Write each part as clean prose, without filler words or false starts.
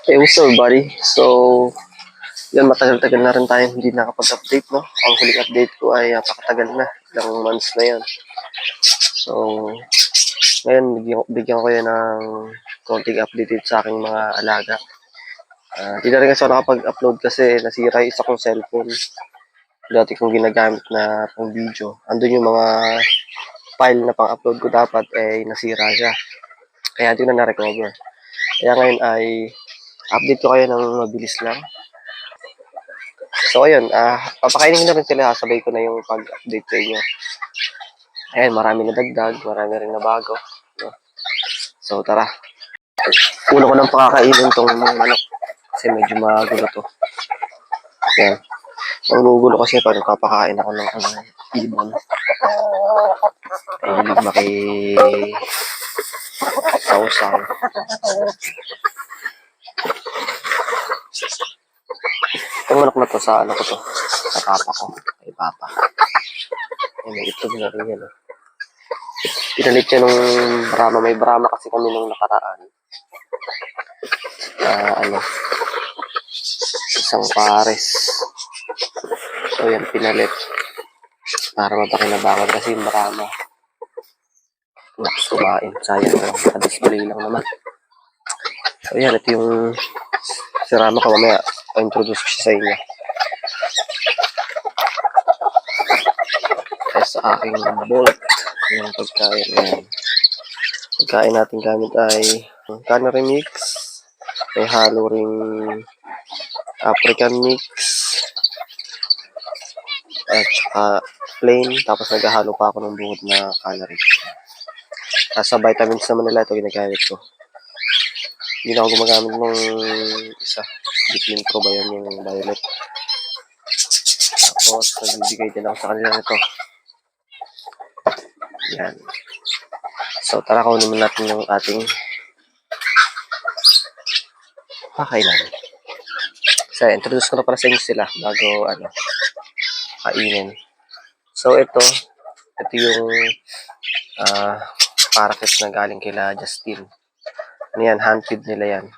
Hey, what's up, buddy? So, yan, matagal-tagal na rin tayong hindi nakapag-update, no? Ang huling update ko ay napakatagal na. Ilang months na yan. So, ngayon, bigyan ko yan ng konting update dito sa aking mga alaga. Di na rin kasi ako nakapag-upload kasi nasira yung isa kong cellphone. Dati kong ginagamit na pang video. Andun yung mga file na pang-upload ko dapat ay nasira siya. Kaya di ko na na-recover. Kaya ngayon ay update ko kayo ng mabilis lang. So, ayun, papakainin ko na rin sila, sabay ko na yung pag-update sa inyo. Ayan, marami na dagdag, marami rin na bago. No? So, tara. Ulo ko ng pakakainin tong manok kasi medyo magulo to. Ayan. Ang gugulo kasi pag papakain ako ng ibon. Ay, hindi maki-sausaw. Itong manok na to, sa ano ko to? Sa papa ko. Kay papa. Ay, may itlog na rin yan. Pinalit siya nung Brahma. May Brahma kasi kami nung nakaraan. Ano, isang pares. So, yan, pinalit. Para mapakinabangan kasi yung Brahma. Naks, kumain. Sayang lang. Naka-display lang naman. So, yan, ito yung si Rama ko. Mamaya, introduce ko siya sa inyo. Kaya sa aking bowl. Yung pagkain. Yan. Pagkain natin gamit ay cannery mix. May halo ring African mix. At saka plain. Tapos naghahalo pa ako ng buhod na cannery. Sa vitamins naman nila ito ginagamit ko. Hindi na ako gumagamit ng isa. Vitamin Pro ba yun, yung violet. Tapos nagbibigay din ako sa kanila nito. Yan. So tara, kunin naman natin yung ating pakailan. So introduce ko na pala sa inyo sila bago kainin. So ito yung parakeet na galing kila Justin. Ano yan, hand feed nila yan.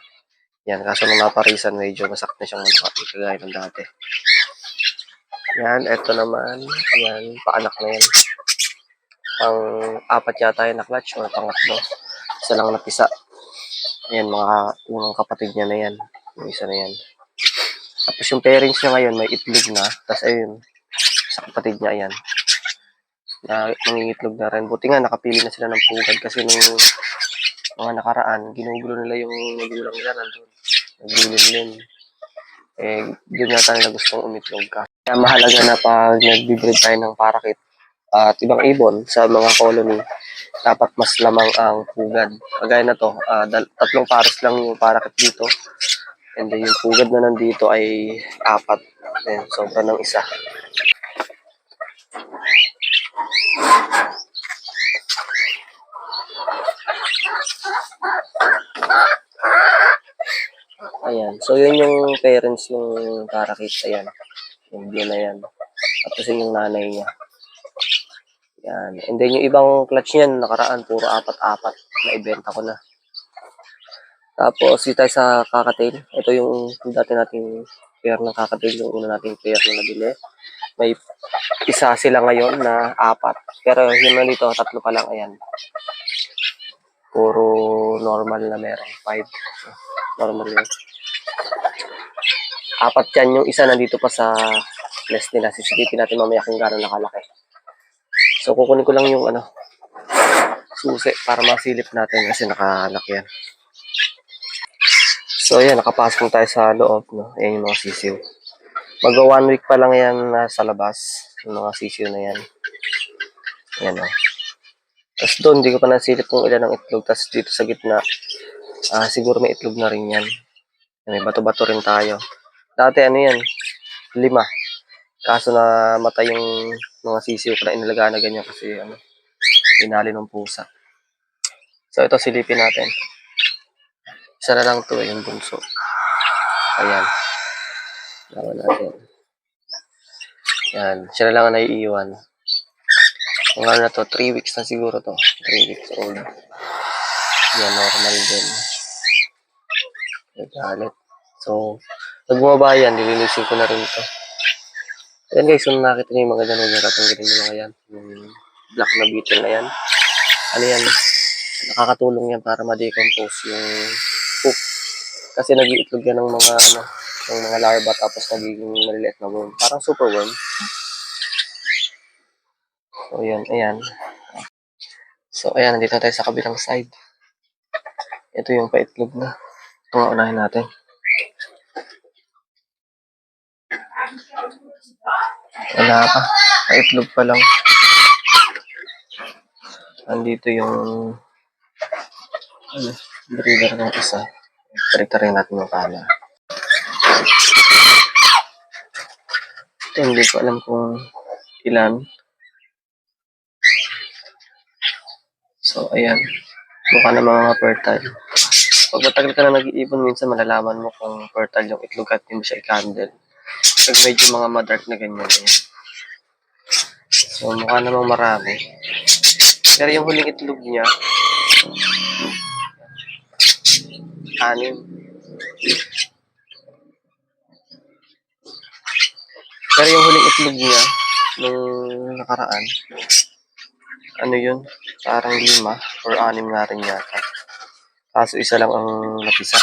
Yan, kaso nung naparisan medyo masakit na siyang kagaya ng dati. Yan, ito naman. Yan, paanak na yan. Pang-apat yata yan na clutch or pangatlo. Isa lang napisa. Yan, mga unang kapatid niya na yan. Yung isa na yan. Tapos yung parents niya ngayon may itlog na. Tapos ayun, sa kapatid niya yan. Na nangingitlog na rin. Buti nga nakapili na sila ng pugad kasi nung mga nakaraan, ginugulo nila yung magulang nila nandun. Naglilin-lin. Doon yata nila gustong umitlog ka. Kaya mahalaga na pag nag-breed tayo ng parakeet at ibang ibon sa mga colony, dapat mas lamang ang pugad. Kagaya na to, tatlong pares lang yung parakeet dito. And then yung pugad na nandito ay 4. Ayan, sobra ng isa. Ayan. So, yun yung parents yung parakeet. Ayan. Yung na yan. Tapos yun yung nanay niya. Yan. And then yung ibang clutch niyan, nakaraan, puro 4-4. Naibenta ko na. Tapos, dito tayo sa kakatail. Ito yung dati nating pair ng kakatail. Yung una nating pair na nabili. May isa sila ngayon na 4. Pero yun na dito, 3 pa lang. Ayan. Puro normal na meron. 5. Normal yun. 4 yan. Yung isa nandito pa sa nest nila. Sisipin natin mamaya kung gano'n nakalaki. So, kukunin ko lang yung susi para masilip natin kasi nakanak yan. So, ayan, nakapasok na tayo sa loob, no? Ayan yung mga sisiw. Mag 1 week pa lang yan sa labas, yung mga sisiw na yan. Ayan, o. Tapos doon, hindi ko pa nasilip kung ilan ang itlog. Tapos dito sa gitna, siguro may itlog na rin yan. May bato-bato rin tayo. Dati, yan, 5. Kaso na matay yung mga sisiw ko na inalagaan na ganyan kasi, inali ng pusa. So, ito silipin natin. Isa na lang to yung bunso. Ayan. Lawan natin. Yan. Siya na lang ang naiiwan. Kung ano na to, 3 weeks na siguro to. 3 weeks old. Yan, normal din. nagalit. So, pag bumaba yan, nilinisin ko na rin ito. Ayan guys, kung nakita niyo yung mga ganun, yung tatanggalin yung mga yan. Yung black na beetle na yan. Ano yan? Nakakatulong yan para ma-decompose yung poop. Kasi nag-iitlog yan ng mga ng mga larva tapos nagiging maliliit na worm. Parang super worm. So, yan, ayan. So, ayan, nandito na tayo sa kabilang side. Ito yung paitlog na. Ito nga unahin natin. Wala pa. Paitlog pa lang. Andito yung breeder ng isa. Parita rin natin yung pala. Ito, hindi ko alam kung ilan. So, ayan. Mukha na mga fertile. Pag matagal ka na nag-iipon, minsan malalaman mo kung fertile yung itlog at hindi mo siya i-candle. Pag medyo mga madark na ganyan, ayan. So, mukha namang marami. Pero yung huling itlog niya, 6. Pero yung huling itlog niya, nung nakaraan, ano yun? Parang 5 or 6 nga rin yata. Kaso isa lang ang napisa.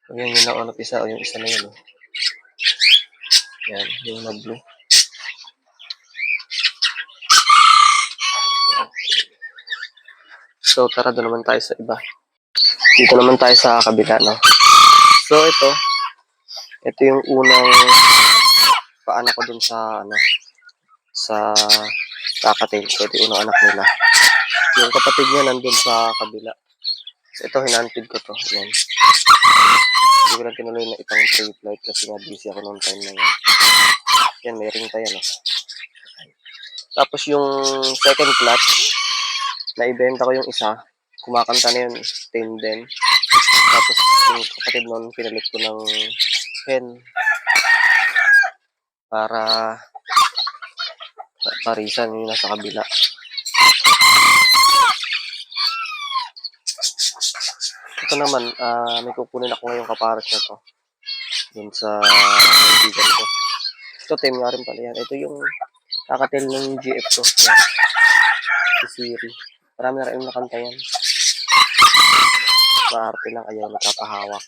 So, yun lang ang napisa o yung isa na yun. Yan, yung na-blue. So, tara doon naman tayo sa iba. Dito naman tayo sa kabila, no? So, ito yung unang paanak ko dun sa, sa kakatail. So, ito yung unang anak nila. Yung kapatid niya nandun sa kabila. So, ito, hinantid ko to. Yan. Hindi ko lang tinuloy na itang trade flight kasi nga busy ako noong time na yan. Yan, may ring pa yan, Tapos yung second clutch, naibenta ko yung isa. Kumakanta na yun, tame din. Tapos yung kapatid nun, pinalit ko ng hen para parisan yung nasa kabila. Ito naman, may kukunin ako ngayong kapares na to. Dun sa kaibigan ko. Ito, tame nga rin pala yan. Ito yung kakatil ng GF ko. Yan. Si Siri. Marami na rin nakanta yan. Maarte lang, ayaw nagkakahawak.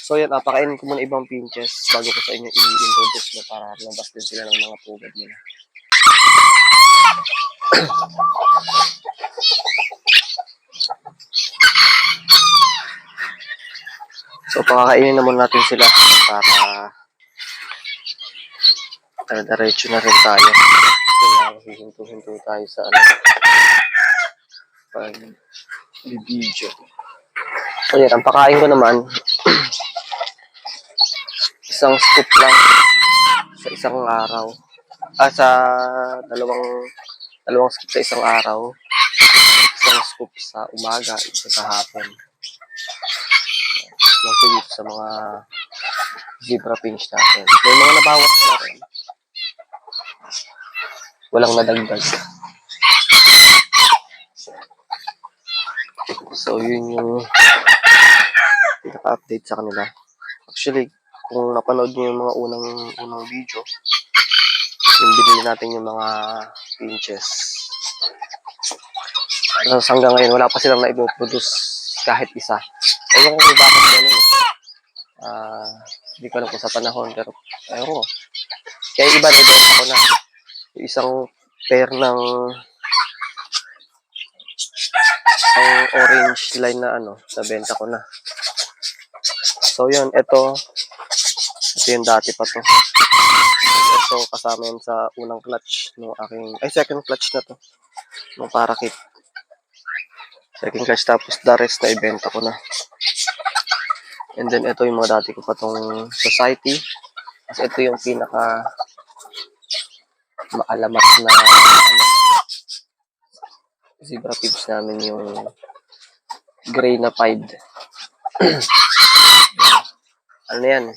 So yan, pakainin ko muna ibang pinches bago ko sa inyo i-introduce na para labas din sila ng mga pugad nila. So pakakainin na muna natin sila para diretso na rin tayo. So hihinto-hinto tayo sa pag video. So yan, ang pakain ko naman isang scoop lang sa isang araw. Sa dalawang scoop sa isang araw. Isang scoop sa umaga, isa sa hapon. Mostly dito sa mga zebra finch natin. May mga nabawas na rin. Walang nadagdag. So, yun yung pinaka-update sa kanila. Actually, kung napanood nyo yung mga unang video, yung binili natin yung mga pinches. Hanggang ngayon, wala pa silang na-produce kahit isa. Ewan ko kung bakit ganun. Hindi ko alam kung sa panahon, pero ewan ko. Kaya iba, nabenta ko na. Yung isang pair ng ang orange line na nabenta ko na. So yun, ito yung dati pa to. Ito kasama yan sa unang clutch no aking, second clutch na to. No parakit. Second clutch tapos the rest na ibenta ko na. And then ito yung mga dati ko pa tong society. Kasi ito yung pinaka maalamat na zebra pigs namin, yung gray na pied. Ano yan?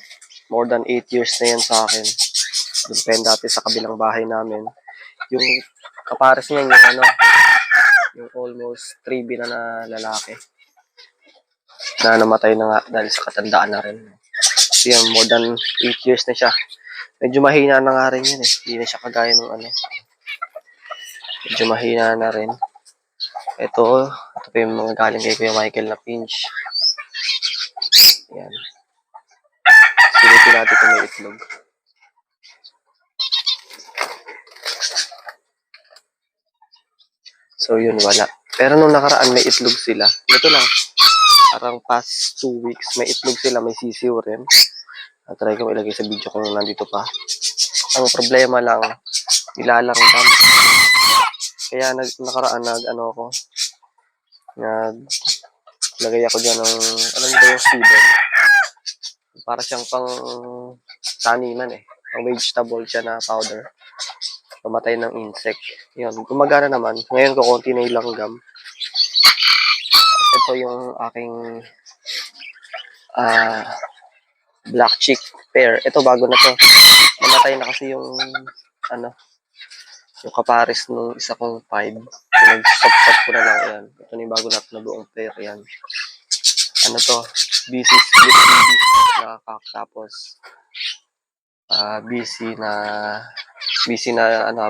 More than 8 years na yan sa akin. Doon pa yan dati sa kabilang bahay namin. Yung kapares niya yung yung almost 3B na lalaki. na namatay na nga dahil sa katandaan na rin. So yan, more than 8 years na siya. Medyo mahina na nga rin yun eh. Hindi na siya kagaya ng ano. Medyo mahina na rin. Ito pa yung mga galing kay Kuya Michael na pinch. Yan. Silipin natin kung may itlog. So yun, wala. Pero nung nakaraan may itlog sila. Ito lang. Parang past 2 weeks may itlog sila, may sisiw rin. Try ko ilagay sa video kung nandito pa. Ang problema lang, nilalanggam. Kaya nakaraan naglagay ako dyan ng, ano ba yung seeder? Para siyang pang taniman eh. Pang vegetable siya na powder. Pamatay ng insect. Yun, gumagana naman. Ngayon ko konti na ilanggam. Ito yung aking black chick pear. Ito bago na to. Namatay na kasi yung yung kapares nung isa kong 5. Pinag-stop ko na lang yan. Ito na yung bago na buong pear yan. Ano to? BC split BB na kak. Tapos BC na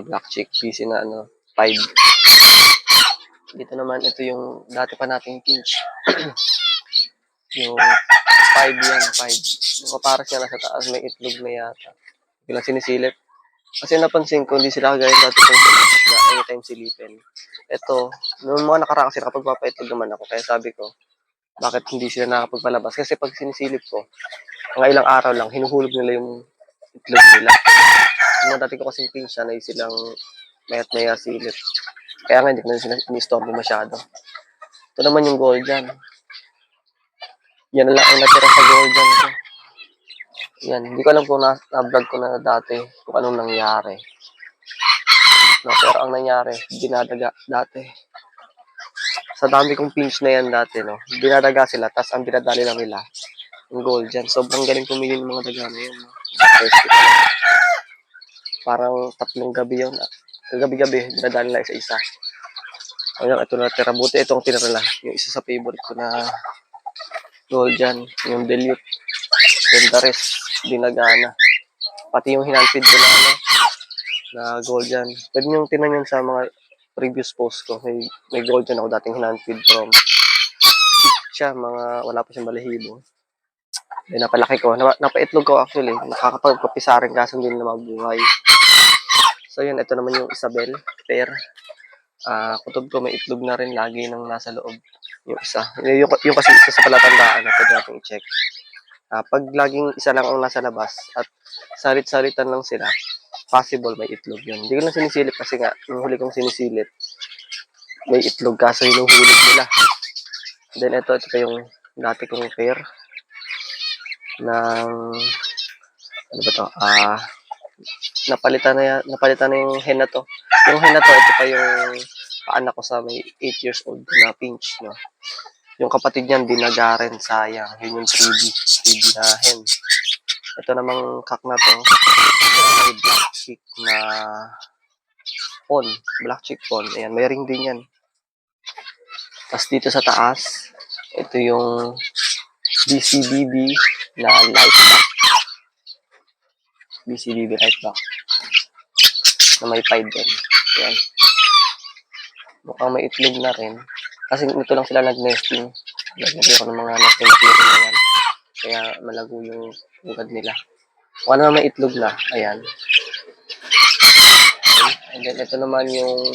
black chick. BC na 5. Dito naman ito yung dati pa nating pinch. Yung 5 yan, 5. Yung kapares niya nasa taas, may itlog na yata. Bilang sinisilip. Kasi napansin ko, hindi sila kagaya dati kong na anytime silipin. Ito, noong mga nakaraan kasi nakapagpapaitlog naman ako. Kaya sabi ko, bakit hindi sila nakapagpalabas? Kasi pag sinisilip ko, mga ilang araw lang, hinuhulog nila yung itlog nila. Yung dati ko kasing pinsa na silang mayat-maya silip. Kaya nga, hindi ko na sila ini-storbo masyado. Ito naman yung gold dyan. Yan lang ang natira sa gold dyan ko. Yan, hindi ko alam kung na-vlog ko na dati kung anong nangyari. No, pero ang nangyari, dinadaga dati. Sa dami kong pinch na yan dati, no, dinadaga sila, tapos ang dinadali lang nila, yung gold dyan. Sobrang galing pumili ng mga daga na yun. No? Parang 3 gabi yun. Gabi-gabi, dinadali lang isa-isa. Hanggang ito na tira. Buti itong tinira lang. Yung isa sa favorite ko na gold dyan, yung dilute. Then the rest, dinagana. Pati yung hinanpid ko na gold dyan. Pwede nyo tinan yun sa mga previous post ko. May gold dyan ako dating hinanpid from siya, wala pa siyang balahibo. Then napalaki ko. Napaitlog ko actually. Nakakapagpapisa rin kaso hindi na mabuhay. So yun, ito naman yung Isabel pear. Kutob ko may itlog na rin lagi nang nasa loob. Yung isa. Yung kasi isa sa palatandaan na pwede natin i-check. Pag laging isa lang ang nasa labas at salit-salitan lang sila, possible may itlog yun. Hindi ko lang sinisilip kasi nga, yung huli kong sinisilip, may itlog kaso hinuhulog nila. Then ito pa yung dati kong pair ng ano ba to? Napalitan na yung hen na to. Yung hen na to, ito pa yung paanak ko sa may 8 years old na pinch, no. Yung kapatid niyan dinagaren, sayang. Yun yung 3B na hen. Ito namang kak na to, may black chick na pon, black chick pon. Ayan, may ring din yan. Tapos dito sa taas, ito yung BCBB na light back. BCBB light back. Na may 5 din. Ayan. Mukhang may itlog na rin. Kasi ito lang sila nag-nesting. Naglagay ako ng mga nesting na yan. Kaya malago yung ugad nila. Kung ano may itlog na, ayan. And then ito naman yung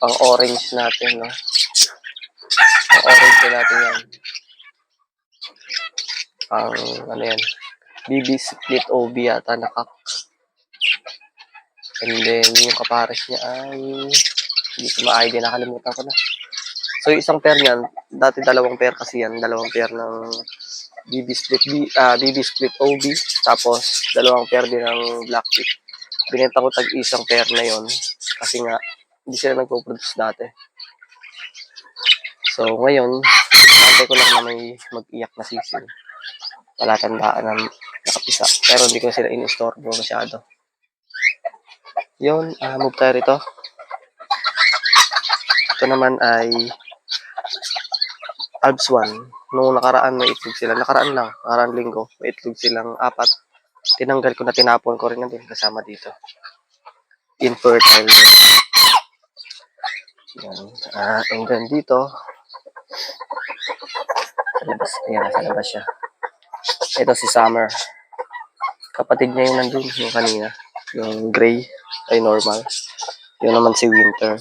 pang orange natin, no. Pang orange natin yan. Yan. BB split OB yata nakak. And then yung kapares niya ay hindi ko ma-ID, nakalimutan ko na. So yung isang pair niyan, dati 2 pair kasi yan, 2 pair ng BB split OB, tapos 2 pair din ng black chip. Binenta ko isang pair na yon kasi nga hindi sila nagpo-produce dati. So ngayon, nantay ko lang na may mag-iyak na sisiw. Palatandaan na nakapisa. Pero hindi ko sila in-istorbo masyado. Yun, move tayo rito. Ito naman ay Alps 1, nung nakaraan may itlog sila. Nakaraan linggo, may itlog silang 4. Tinanggal ko na, tinapon ko rin na din kasama dito. Infertile. Yan. And then dito, sa labas, ayan, sa labas siya. Ito si Summer. Kapatid niya yung nandun, yung kanina. Yung gray, ay normal. Yun naman si Winter.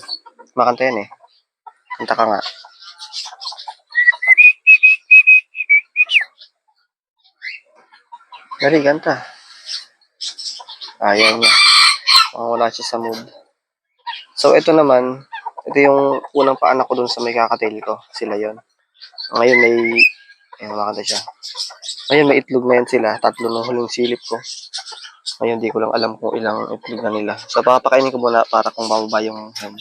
Makanta yan eh. Kanta ka nga. Dali, kanta. Ayaw niya. Wala siya sa mood. So, ito naman, ito yung unang paanak ko dun sa may kakatail ko. Sila yon. Ngayon may, ayan, makanta siya. Ngayon may itlog na yan sila. 3 na huling silip ko. Ngayon, di ko lang alam kung ilang itlog na nila. So, papakainin ko muna para kung bababa yung hen.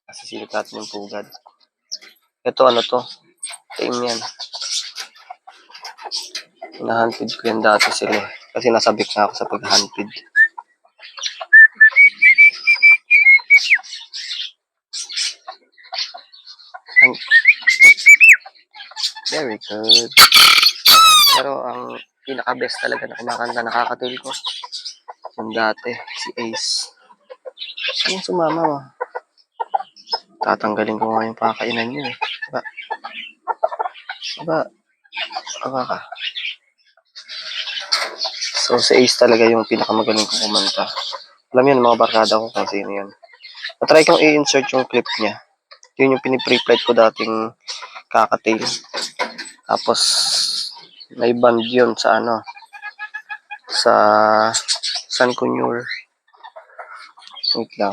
Kasi silip natin yung pugad. Ito, ano to? Tame yan. Hinahuntid ko yan dati sila. Kasi nasabik na ako sa pag-huntid. Very good. Pero ang pinaka-best talaga na kumakanta nakakatail ko. Yung dati, si Ace. Ano sumama mo? Tatanggalin ko nga yung pakainan niyo eh. Aba ka. So, si Ace talaga yung pinakamagaling kong kumanta. Alam yun, mga barkada ko kung sino yun. Natry kong i-insert yung clip niya. Yun yung pinipre-flight ko dating kakatail. Tapos, may band yun sa ano, sa San Cunyur. Wait lang.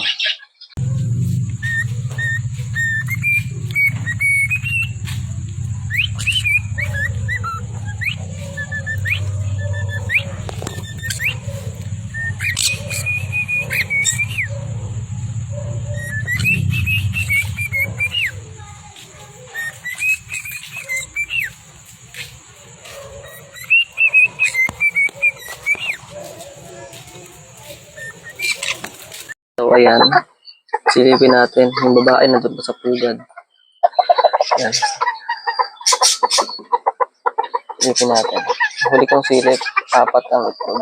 So, ayan. Silipin natin. Yung babae na doon sa pugad. Ayan. Silipin natin. Huli kong silip. 4 ang itlog.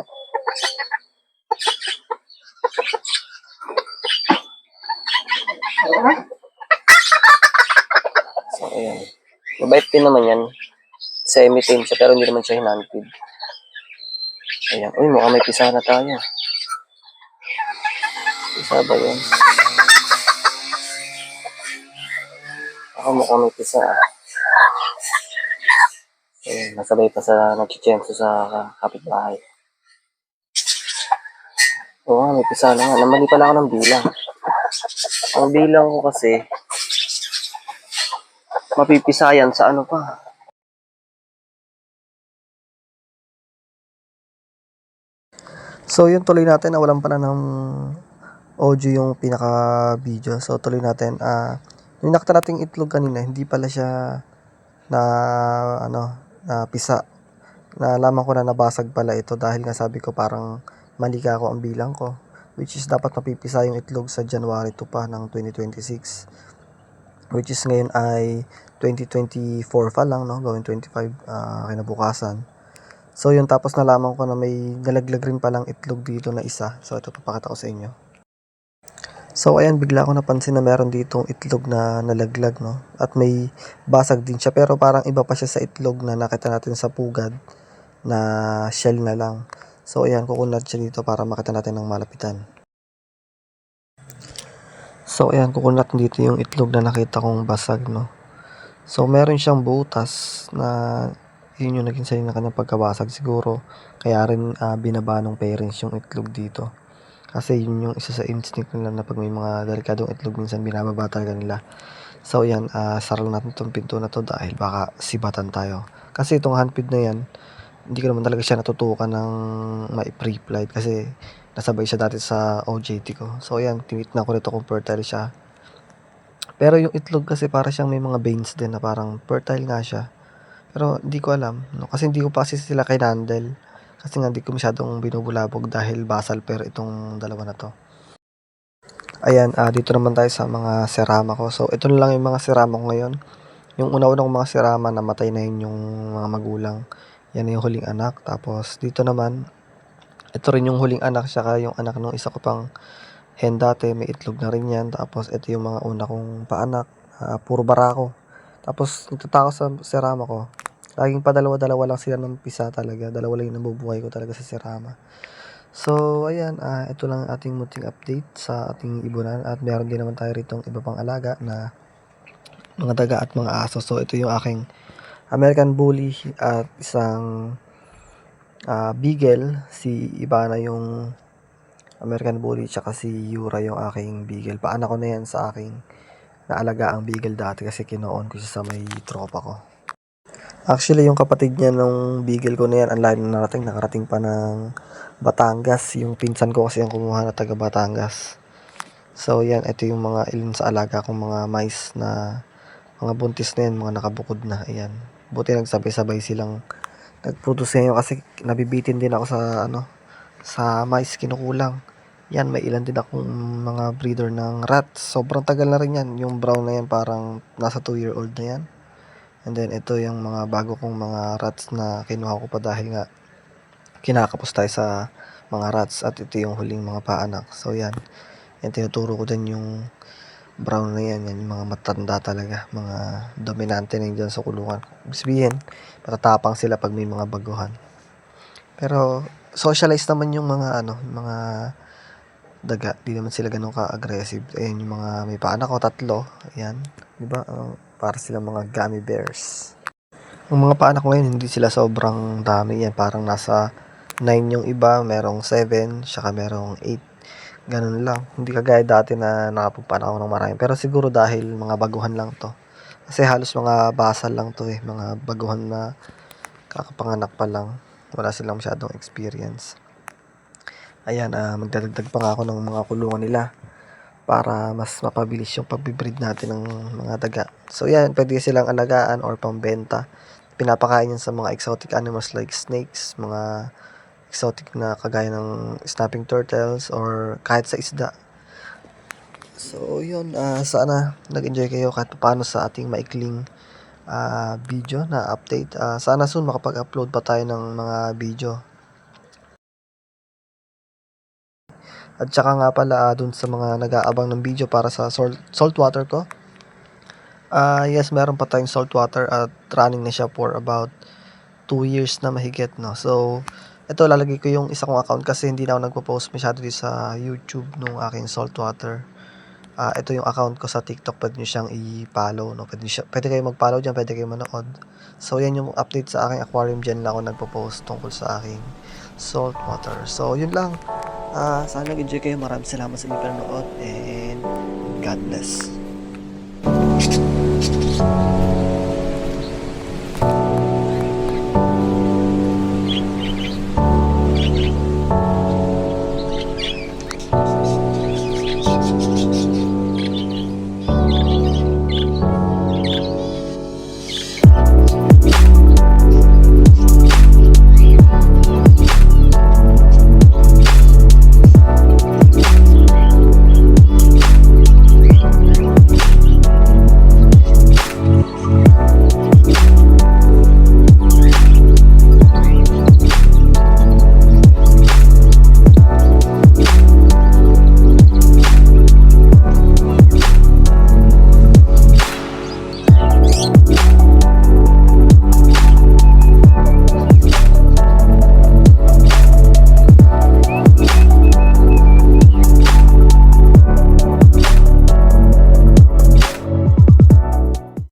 So, ayan. Mabait din naman yan. Semi-tame siya pero hindi naman siya hinantid. Ayan. Uy, mukhang may pisa na tayo. Pisa ba yun? Ako mukhang may pisa ah. Ayan, nasabay pa sa nagchichenso sa kapitbahay. Oo, may pisa na nga. Namali pala ako ng bilang. Ang bilang ko kasi, mapipisayan sa ano pa. So yun, tuloy natin. Nawalan pa na ng audio yung pinaka-video. So tuloy natin. Yung nakita nating itlog kanina, hindi pala siya na pisa. Nalaman ko na nabasag pala ito dahil nga sabi ko parang mali ka ako ang bilang ko. Which is dapat mapipisa yung itlog sa January 2 pa ng 2026. Which is ngayon ay 2024 pa lang, no? Gawin 25 kinabukasan. So yun, tapos nalaman ko na may nalaglag rin palang itlog dito na isa. So ito, papakita ko sa inyo. So ayan, bigla ko napansin na meron ditong itlog na nalaglag, no? At may basag din siya, pero parang iba pa siya sa itlog na nakita natin sa pugad na shell na lang. So ayan, kukunat siya dito para makita natin ng malapitan. So ayan, kukunat dito yung itlog na nakita kong basag, no? So meron siyang butas na yun yung naging sanay ng kanyang pagkabasag siguro. Kaya rin binaba ng parents yung itlog dito. Kasi yun yung isa sa instinct nila na pag may mga delikadong itlog minsan binababa talaga nila. So yan, sarang natin itong pinto na to dahil baka sibatan tayo. Kasi itong handpid na yan, hindi ko naman talaga siya natutukan ng ma-pre-flight kasi nasabay siya dati sa OJT ko. So yan, tinitnan ko rito kung fertile siya. Pero yung itlog kasi para siyang may mga veins din na parang fertile nga siya. Pero hindi ko alam, no? Kasi hindi ko pa kasi sila kinandle. Kasi nga hindi ko masyadong binubulabog dahil basal pero itong dalawa na to. Ayan, dito naman tayo sa mga serama ko. So, ito na lang yung mga serama ko ngayon. Yung una-unang mga serama, namatay na yun yung mga magulang. Yan na yung huling anak. Tapos, dito naman, ito rin yung huling anak, saka yung anak ng isa ko pang hen dati, may itlog na rin yan. Tapos, ito yung mga una kong paanak, puro barako. Tapos, nagtataka sa serama ko, laging pa dalawa-dalawa lang sila ng pisa talaga. Dalawa lang yung nabubuhay ko talaga sa serama. So, ayan, ito lang ang ating munting update sa ating ibunan at meron din naman tayo ritong iba pang alaga na mga daga at mga aso. So, ito yung aking American Bully at isang Beagle. Si Ibana yung American Bully tsaka si Yura yung aking Beagle. Paanak ko na yan sa aking naalaga ang Beagle dati kasi kinoon ko siya sa may tropa ko. Actually, yung kapatid niya nung Beagle ko na yan, ang layo na nakarating pa ng Batangas. Yung pinsan ko kasi yung kumuha na taga Batangas. So, yan, ito yung mga ilan sa alaga kong mga mice na mga buntis na yan, mga nakabukod na. Ayan. Buti nagsabay-sabay silang nagproduce ngayon kasi nabibitin din ako sa mice, kinukulang. Yan, may ilan din akong mga breeder ng rats. Sobrang tagal na rin yan. Yung brown na yan, parang nasa 2-year-old na yan. And then, ito yung mga bago kong mga rats na kinuha ko pa dahil nga kinakapos tayo sa mga rats. At ito yung huling mga paanak. So, yan. Yan, tinuturo ko din yung brown na yan. Yan yung mga matanda talaga. Mga dominante na yun dyan sa kulungan. Ibig sabihin, matatapang sila pag may mga baguhan. Pero, socialize naman yung mga daga. Di naman sila ganun ka-aggressive. Ayan yung mga may paanak ko, 3. Ayan. Diba? Para silang mga gummy bears. Ang mga paanak ko ngayon, hindi sila sobrang dami. Yan, parang nasa 9 yung iba. Merong 7, saka merong 8. Ganun lang. Hindi kagaya dati na nakapagpaanak ako ng marami. Pero siguro dahil mga baguhan lang to. Kasi halos mga basal lang to eh. Mga baguhan na kakapanganak pa lang. Wala silang masyadong experience. Ayan, magdadagdag pa nga ako ng mga kulungan nila para mas mapabilis yung pagbibreed natin ng mga daga. So yan, pwede silang alagaan or pambenta. Pinapakain yan sa mga exotic animals like snakes, mga exotic na kagaya ng snapping turtles or kahit sa isda. So yun, sana nag-enjoy kayo kahit paano sa ating maikling video na update. Sana soon makapag-upload pa tayo ng mga video. At saka nga pala dun sa mga nag-aabang ng video para sa saltwater ko. Yes, meron pa tayong saltwater at running na siya for about 2 years na mahigit, no. So, ito lalagay ko yung isa kong account kasi hindi na ako nagpo-post masyado dito sa YouTube nung aking saltwater. Ito yung account ko sa TikTok, pwede nyo siyang i-follow, no. Pwede kayo mag-follow diyan, pwede kayo manood. So, yan yung update sa aking aquarium, diyan lang ako nagpo-post tungkol sa aking saltwater. So, yun lang. Sana nag-enjoy kayo. Maraming salamat sa inyong panonood and God bless.